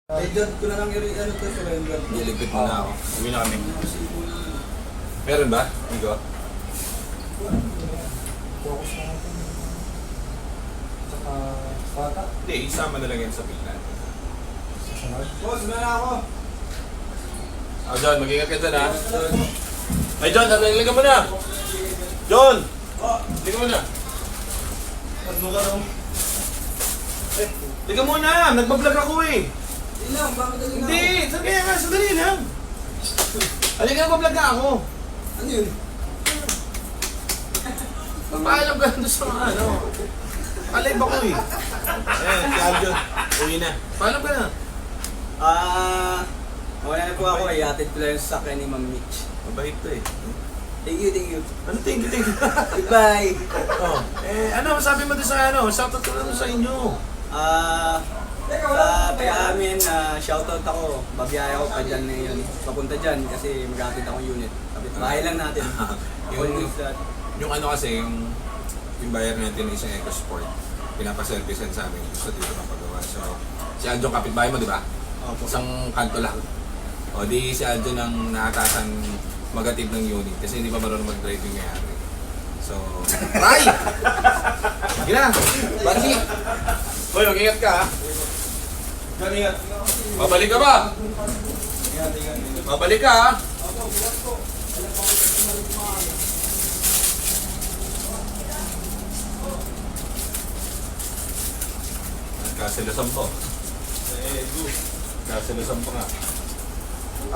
Medyo ko na lang ano to sa Rembrandt. Niligpit mo na ako. Uwi na kami. Meron ba? Igo? Focus na natin. Saka bata. Hindi, isama na lang yan sa pila. Sasunod. Boss, na ako. John, mag-ingat ka dyan ha. Ay John, liga mo na! John! Liga mo na! Ano ka nung? Liga mo na! Nagbablog ako eh! Hindi lang, bakit dali na Hindi! Kaya nga, sandali lang! Halika na, bablog ka ako! Ano yun? Papaalam ka doon sa mga ano. Alive ako eh. Ayan, si Aljon. Uwi na. Paalam ka na. Wala na po ako. Iatid ko lang yung sasakyan ni Ma'am Mitch. Mabait to eh. Thank you, thank you. Ano thank you? Goodbye! Oh. Ano, masabi mo doon sa ano? Shoutout ko lang sa inyo. Sa taga-amin, shoutout ako. Babiyaya ko pa dyan ngayon. Papunta dyan kasi mag-atid akong unit. Kapit bahay lang natin. Yung ano kasi, yung bayar natin isang EcoSport. Pinapaservicean sa amin. Gusto dito kapagawa. So, si Aljon kapitbahay mo, di ba? Opo. Isang kanto lang. O di si Aljon ang nakatasan magatid ng unit kasi hindi pa marunong mag-drive yung mayari. So, try! Sige na! Bandi! Hoy, mag-ingat ka ha! Ingat. Babalik ka ba? Ingat. Babalik ka ha! Kasilasan po. Kasilasan po nga.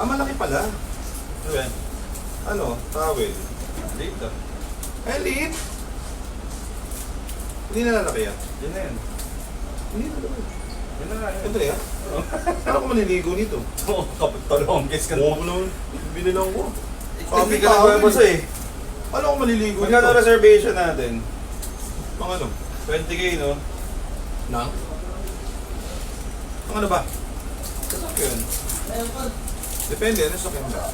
Malaki pala. Ano yan? Ano? Towel. Liit ah. Liit! Hindi na lalaki yan. Yan na yan. Hindi na lalaki. Yan na nga. Ito yan. Ano ko maliligo nito? Oo, kapag-talongges ka Oo naman. Binilang ko. Hindi ka nagbabasa eh. Ano ko maliligo Magkano nito? reservation natin? Pang ano? 20k, no? Nang? Pang ano ba? Sasakyan. Depende, ano sa akin ba?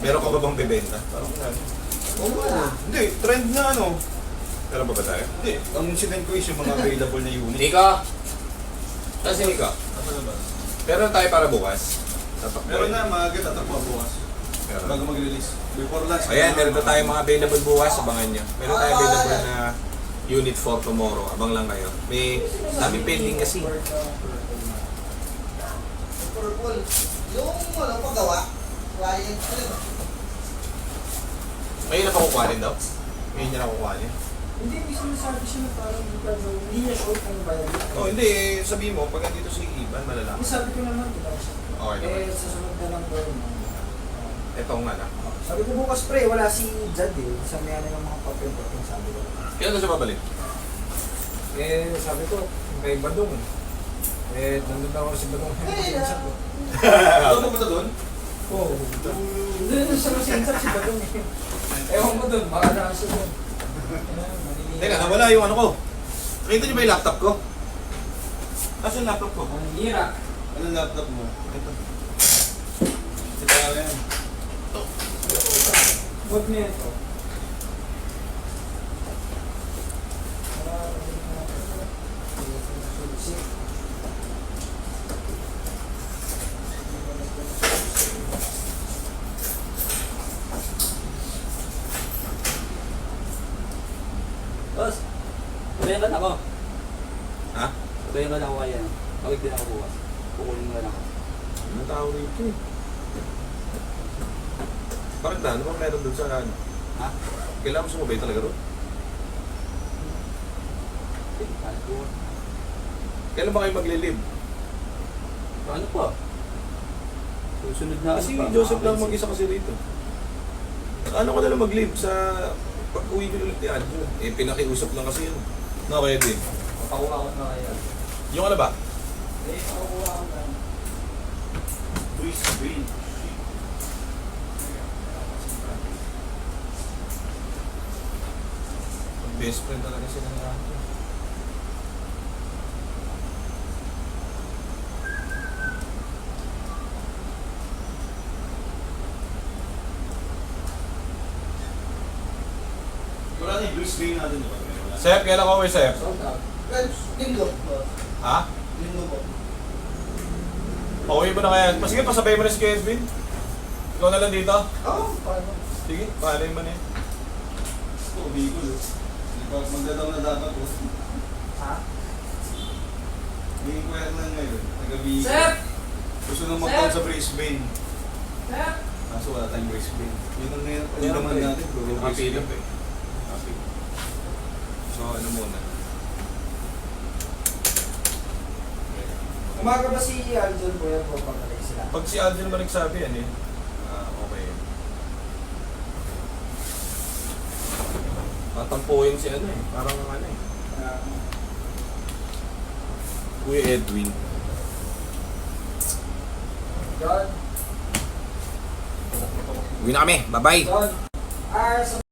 Meron ka ba bang bibenta? Parang ano? Oo. Hindi, trend na ano. Meron pa ba tayo? Hindi, ang sinend ko is yung mga available na unit. Nika! Saan si Nika? Ano naman? Meron tayo para bukas. Meron na, mga tatakbo bukas. Meron. Bago mag-release. Before lunch. Ayan, meron na tayong mga available bukas. Abangan nyo. Meron tayo available na unit for tomorrow. Abang lang kayo. May dami pending kasi. Purple. Yung ano paggawa, client ko yun. Ngayon na pa kukuhanin daw? Ngayon niya na kukuhanin? Hindi, may sinasabi siya na parang hindi niya sure kung bayad niya. Oh, hindi. Sabihin mo, pag nandito si Ivan, malalaman. Ang sabi ko naman, diba siya? Okay naman. Sa sunod na lang daw yun. Ito nga na. Sabi ko bukas pre, wala si Jad eh. Sa may ano ng mga papel-papel sabi ko. Kailan na siya babalik? Sabi ko, kay Badong eh. Nandun daw si Badong. Ano ba doon? Oo. Doon sa masinsak si Badong eh. Ewan ko doon, baka na siya doon. Teka, nawala yung ano ko. Nakita niyo ba yung laptop ko? Kasi yung laptop ko. Ang hira. Anong laptop mo? Ito. Ito nga yan. Huwag niya ito. Boss, sabihin ba na ako? Ha? Sabihin ba na ako kaya? Tawag din ako bukas. Kukunin mo na ako. Anong tao rito eh? Bakit na? Ano ba meron dun sa ano? Ha? Kailangan mo sumabay talaga ron? Sige, kahit bukas. Kailan ba kayo maglilib? Ano pa? Susunod na Kasi ano pa, Joseph lang mga mag-isa kasi dito. Ano ka na lang mag-live sa pag-uwi ko ulit ni Aljo? Pinakiusap lang kasi yun. No, pwede. Papakuha ko na kaya. Yung ano ba? Papakuha ko na. Luis Green. Best friend talaga sila ng Aljo. Wala na yung Luis Green natin, di ba? Sep, kailan ka uwi, Sep? Linggo. Ha? Linggo po. Okay ba na kaya? Sige, pasabay mo na si Kevin. Ikaw na lang dito. Oo, paano? Sige, pahalay mo na yan. Oh, Bicol. Hindi pa magdadaw na dapat ko. Ha? Hindi ko lang ngayon. Taga-Bicol. Sir! Gusto nang mag-down Sir! sa Brisbane. Sir! Kaso wala tayong Brisbane. Yun ang ngayon. Meron Yung naman pa eh. natin. Puro Nakapili Brisbane. pa eh. Nakapili. So, ano muna? Umaga ba si Aljon Boyer po pagkalik sila? Pag si Alden ba nagsabi yan eh, okay. Matampuhin si ano eh, parang ano eh. Kuya Edwin. John? Uwi na kami, bye-bye! John? Sa